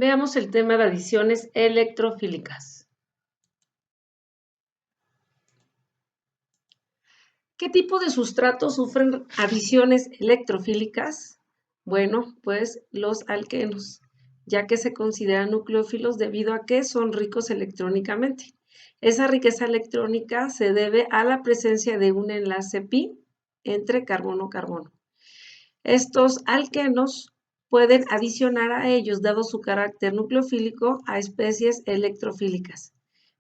Veamos el tema de adiciones electrofílicas. ¿Qué tipo de sustratos sufren adiciones electrofílicas? Bueno, pues los alquenos, ya que se consideran nucleófilos debido a que son ricos electrónicamente. Esa riqueza electrónica se debe a la presencia de un enlace pi entre carbono-carbono. Estos alquenos pueden adicionar a ellos, dado su carácter nucleofílico, a especies electrofílicas.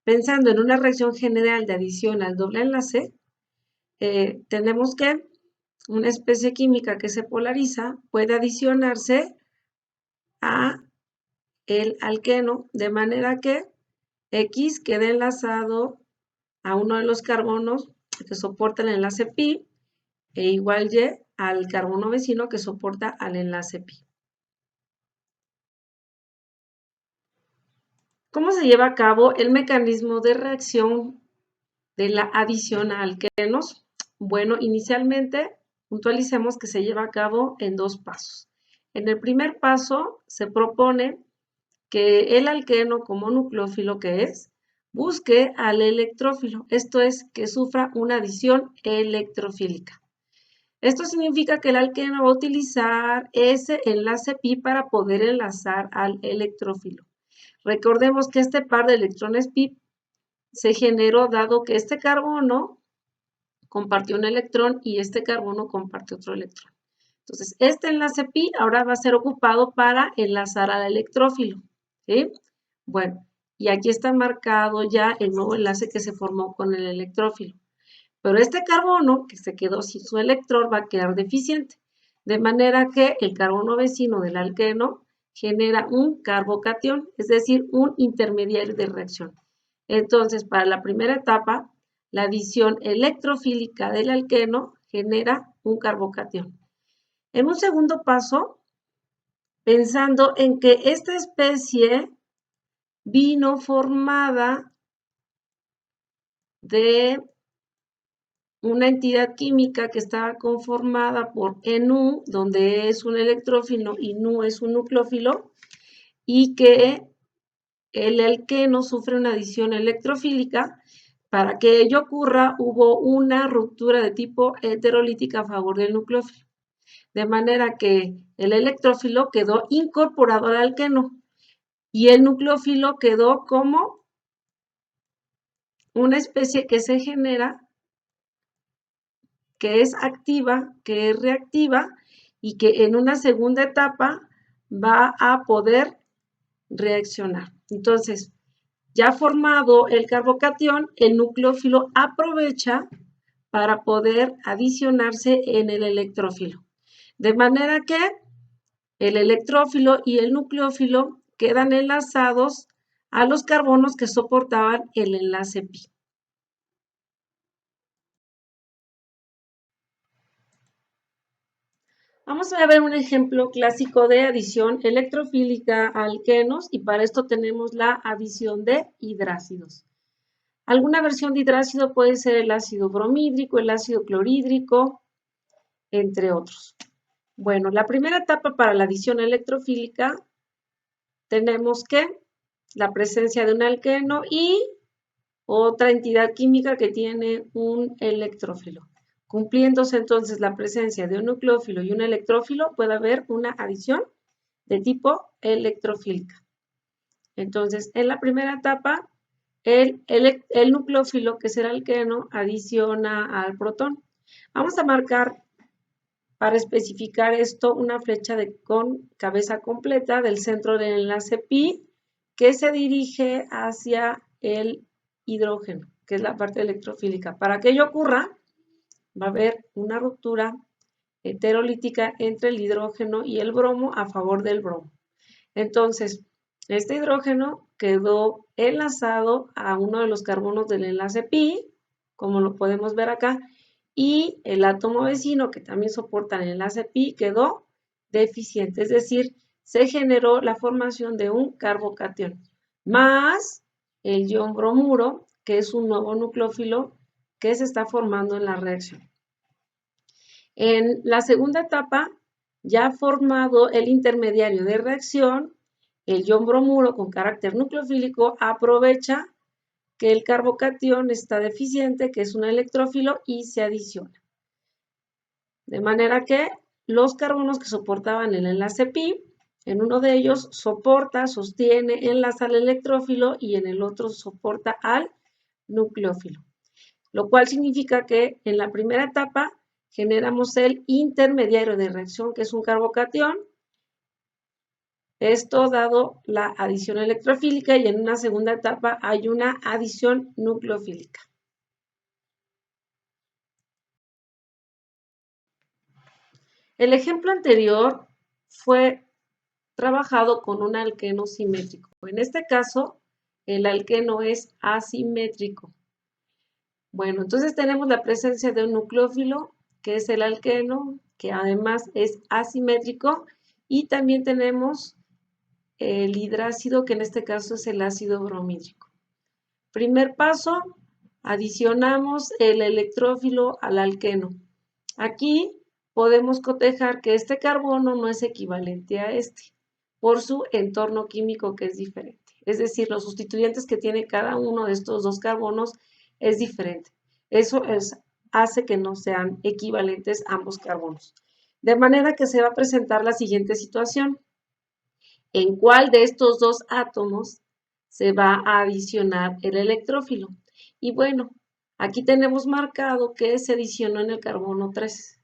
Pensando en una reacción general de adición al doble enlace, tenemos que una especie química que se polariza puede adicionarse a el alqueno, de manera que X quede enlazado a uno de los carbonos que soporta el enlace pi e igual Y al carbono vecino que soporta al enlace pi. ¿Cómo se lleva a cabo el mecanismo de reacción de la adición a alquenos? Bueno, inicialmente puntualicemos que se lleva a cabo en dos pasos. En el primer paso se propone que el alqueno, como nucleófilo que es, busque al electrófilo, esto es, que sufra una adición electrofílica. Esto significa que el alqueno va a utilizar ese enlace pi para poder enlazar al electrófilo. Recordemos que este par de electrones pi se generó dado que este carbono compartió un electrón y este carbono comparte otro electrón. Entonces, este enlace pi ahora va a ser ocupado para enlazar al electrófilo, ¿sí? Bueno, y aquí está marcado ya el nuevo enlace que se formó con el electrófilo. Pero este carbono, que se quedó sin su electrón, va a quedar deficiente. De manera que el carbono vecino del alqueno genera un carbocatión, es decir, un intermediario de reacción. Entonces, para la primera etapa, la adición electrofílica del alqueno genera un carbocatión. En un segundo paso, pensando en que esta especie vino formada de una entidad química que está conformada por NU, donde es un electrófilo y NU es un nucleófilo, y que el alqueno sufre una adición electrofílica. Para que ello ocurra, hubo una ruptura de tipo heterolítica a favor del nucleófilo, de manera que el electrófilo quedó incorporado al alqueno y el nucleófilo quedó como una especie que se genera, que es activa, que es reactiva y que en una segunda etapa va a poder reaccionar. Entonces, ya formado el carbocatión, el nucleófilo aprovecha para poder adicionarse en el electrófilo. De manera que el electrófilo y el nucleófilo quedan enlazados a los carbonos que soportaban el enlace pi. Vamos a ver un ejemplo clásico de adición electrofílica a alquenos y para esto tenemos la adición de hidrácidos. Alguna versión de hidrácido puede ser el ácido bromhídrico, el ácido clorhídrico, entre otros. Bueno, la primera etapa para la adición electrofílica tenemos que la presencia de un alqueno y otra entidad química que tiene un electrófilo. Cumpliéndose entonces la presencia de un nucleófilo y un electrófilo, puede haber una adición de tipo electrofílica. Entonces, en la primera etapa, el nucleófilo, que es el alqueno, adiciona al protón. Vamos a marcar, para especificar esto, una flecha con cabeza completa del centro del enlace pi que se dirige hacia el hidrógeno, que es la parte electrofílica. Para que ello ocurra, va a haber una ruptura heterolítica entre el hidrógeno y el bromo a favor del bromo. Entonces, este hidrógeno quedó enlazado a uno de los carbonos del enlace pi, como lo podemos ver acá, y el átomo vecino, que también soporta el enlace pi, quedó deficiente, es decir, se generó la formación de un carbocatión, más el ion bromuro, que es un nuevo nucleófilo que se está formando en la reacción. En la segunda etapa, ya formado el intermediario de reacción, El ion bromuro con carácter nucleofílico aprovecha que el carbocatión está deficiente, que es un electrófilo, y se adiciona. De manera que los carbonos que soportaban el enlace pi, en uno de ellos sostiene, enlaza al electrófilo y en el otro soporta al nucleófilo. Lo cual significa que en la primera etapa generamos el intermediario de reacción, que es un carbocatión. Esto dado la adición electrofílica, y en una segunda etapa hay una adición nucleofílica. El ejemplo anterior fue trabajado con un alqueno simétrico. En este caso, el alqueno es asimétrico. Bueno, entonces tenemos la presencia de un nucleófilo, que es el alqueno, que además es asimétrico, y también tenemos el hidrácido, que en este caso es el ácido bromídrico. Primer paso, adicionamos el electrófilo al alqueno. Aquí podemos cotejar que este carbono no es equivalente a este, por su entorno químico que es diferente. Es decir, los sustituyentes que tiene cada uno de estos dos carbonos es diferente. Eso hace que no sean equivalentes ambos carbonos. De manera que se va a presentar la siguiente situación. ¿En cuál de estos dos átomos se va a adicionar el electrófilo? Y bueno, aquí tenemos marcado que se adicionó en el carbono 3.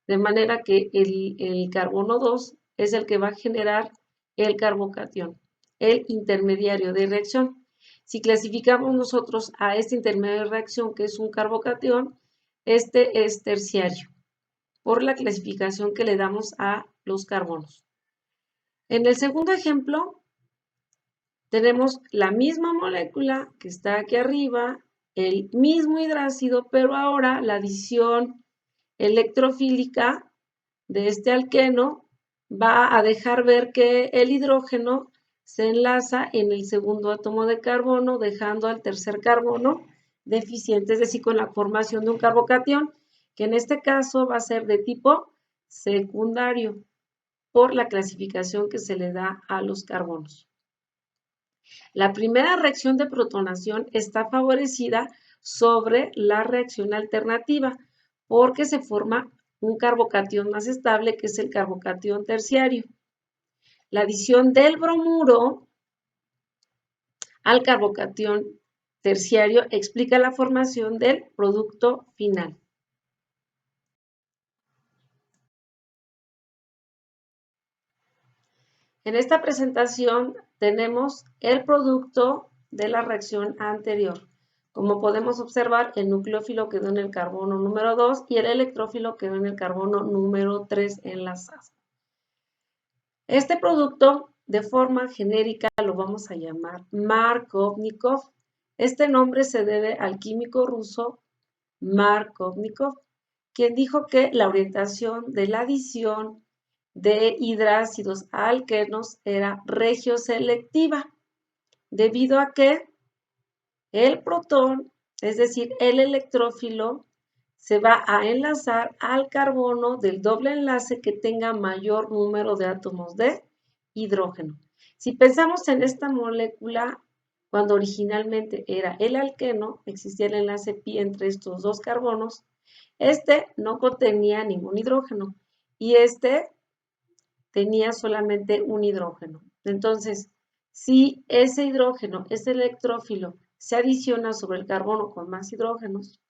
De manera que el carbono 2 es el que va a generar el carbocatión, el intermediario de reacción. Si clasificamos nosotros a este intermediario de reacción, que es un carbocatión, este es terciario, por la clasificación que le damos a los carbonos. En el segundo ejemplo, tenemos la misma molécula que está aquí arriba, el mismo hidrácido, pero ahora la adición electrofílica de este alqueno va a dejar ver que el hidrógeno se enlaza en el segundo átomo de carbono, dejando al tercer carbono deficiente, es decir, con la formación de un carbocatión, que en este caso va a ser de tipo secundario, por la clasificación que se le da a los carbonos. La primera reacción de protonación está favorecida sobre la reacción alternativa porque se forma un carbocatión más estable, que es el carbocatión terciario. La adición del bromuro al carbocatión terciario explica la formación del producto final. En esta presentación tenemos el producto de la reacción anterior. Como podemos observar, el nucleófilo quedó en el carbono número 2 y el electrófilo quedó en el carbono número 3 enlazado. Este producto, de forma genérica, lo vamos a llamar Markovnikov. Este nombre se debe al químico ruso Markovnikov, quien dijo que la orientación de la adición de hidrácidos a alquenos era regioselectiva, debido a que el protón, es decir, el electrófilo, se va a enlazar al carbono del doble enlace que tenga mayor número de átomos de hidrógeno. Si pensamos en esta molécula, cuando originalmente era el alqueno, existía el enlace pi entre estos dos carbonos, este no contenía ningún hidrógeno y este tenía solamente un hidrógeno. Entonces, si ese hidrógeno, ese electrófilo, se adiciona sobre el carbono con más hidrógenos,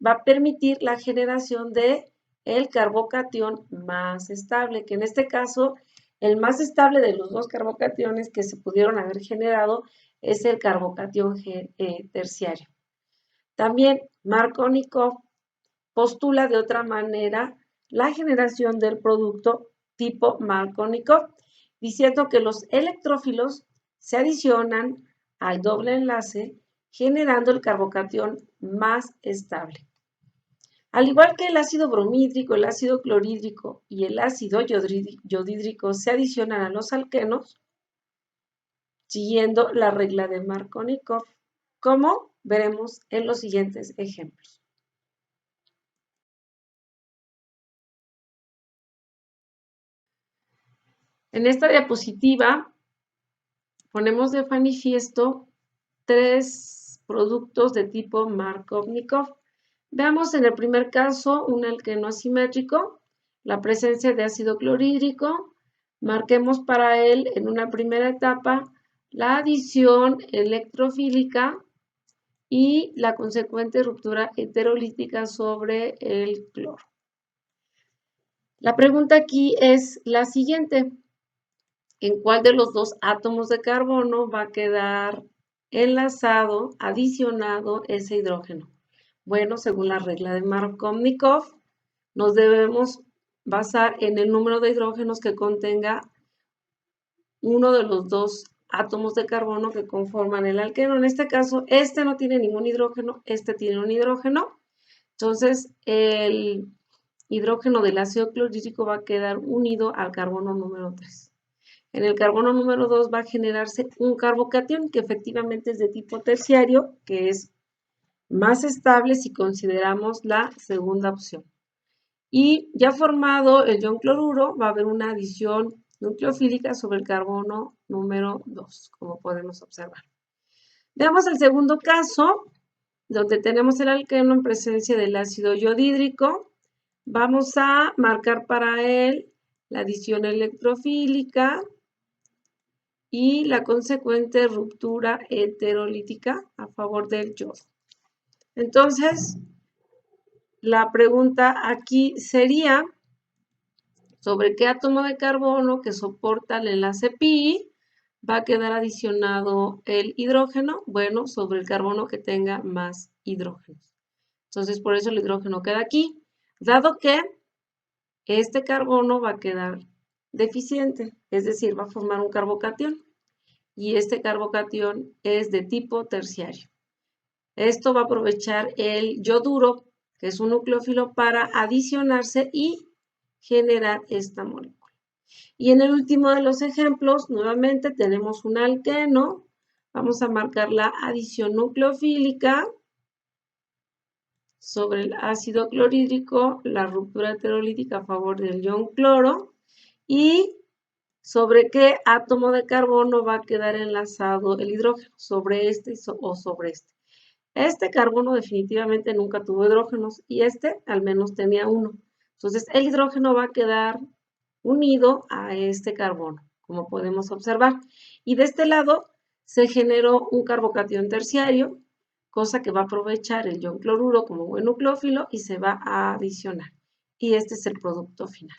va a permitir la generación de el carbocatión más estable, que en este caso, el más estable de los dos carbocationes que se pudieron haber generado es el carbocatión terciario. También Markovnikov postula de otra manera la generación del producto tipo Markovnikov, diciendo que los electrófilos se adicionan al doble enlace, generando el carbocatión más estable. Al igual que el ácido bromídrico, el ácido clorhídrico y el ácido yodhídrico se adicionan a los alquenos, siguiendo la regla de Markovnikov, como veremos en los siguientes ejemplos. En esta diapositiva ponemos de manifiesto tres productos de tipo Markovnikov. Veamos en el primer caso un alqueno asimétrico, la presencia de ácido clorhídrico. Marquemos para él en una primera etapa la adición electrofílica y la consecuente ruptura heterolítica sobre el cloro. La pregunta aquí es la siguiente: ¿en cuál de los dos átomos de carbono va a quedar enlazado, adicionado ese hidrógeno? Bueno, según la regla de Markovnikov, nos debemos basar en el número de hidrógenos que contenga uno de los dos átomos de carbono que conforman el alqueno. En este caso, este no tiene ningún hidrógeno, este tiene un hidrógeno. Entonces, el hidrógeno del ácido clorhídrico va a quedar unido al carbono número 3. En el carbono número 2 va a generarse un carbocatión que efectivamente es de tipo terciario, que es más estable si consideramos la segunda opción. Y ya formado el ion cloruro, va a haber una adición nucleofílica sobre el carbono número 2, como podemos observar. Veamos el segundo caso, donde tenemos el alqueno en presencia del ácido iodídrico. Vamos a marcar para él la adición electrofílica y la consecuente ruptura heterolítica a favor del yodo. Entonces, la pregunta aquí sería: ¿sobre qué átomo de carbono que soporta el enlace pi va a quedar adicionado el hidrógeno? Bueno, sobre el carbono que tenga más hidrógenos. Entonces, por eso el hidrógeno queda aquí, dado que este carbono va a quedar deficiente, es decir, va a formar un carbocatión, y este carbocatión es de tipo terciario. Esto va a aprovechar el yoduro, que es un nucleófilo, para adicionarse y generar esta molécula. Y en el último de los ejemplos, nuevamente tenemos un alqueno. Vamos a marcar la adición nucleofílica sobre el ácido clorhídrico, la ruptura heterolítica a favor del ion cloro, y sobre qué átomo de carbono va a quedar enlazado el hidrógeno, sobre este o sobre este. Este carbono definitivamente nunca tuvo hidrógenos y este al menos tenía uno. Entonces el hidrógeno va a quedar unido a este carbono, como podemos observar. Y de este lado se generó un carbocatión terciario, cosa que va a aprovechar el ion cloruro como buen nucleófilo y se va a adicionar. Y este es el producto final.